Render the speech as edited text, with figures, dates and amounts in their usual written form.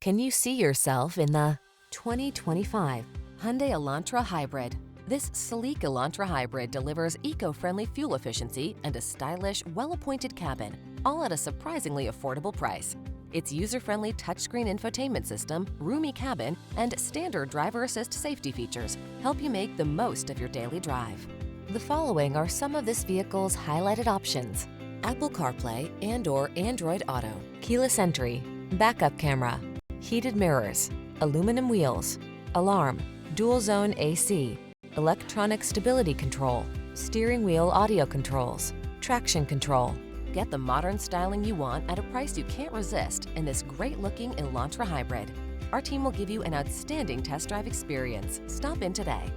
Can you see yourself in the 2025 Hyundai Elantra Hybrid? This sleek Elantra Hybrid delivers eco-friendly fuel efficiency and a stylish, well-appointed cabin, all at a surprisingly affordable price. Its user-friendly touchscreen infotainment system, roomy cabin, and standard driver assist safety features help you make the most of your daily drive. The following are some of this vehicle's highlighted options: Apple CarPlay and/or Android Auto, keyless entry, backup camera, heated mirrors, aluminum wheels, alarm, dual zone AC, electronic stability control, steering wheel audio controls, traction control. Get the modern styling you want at a price you can't resist in this great-looking Elantra Hybrid. Our team will give you an outstanding test drive experience. Stop in today.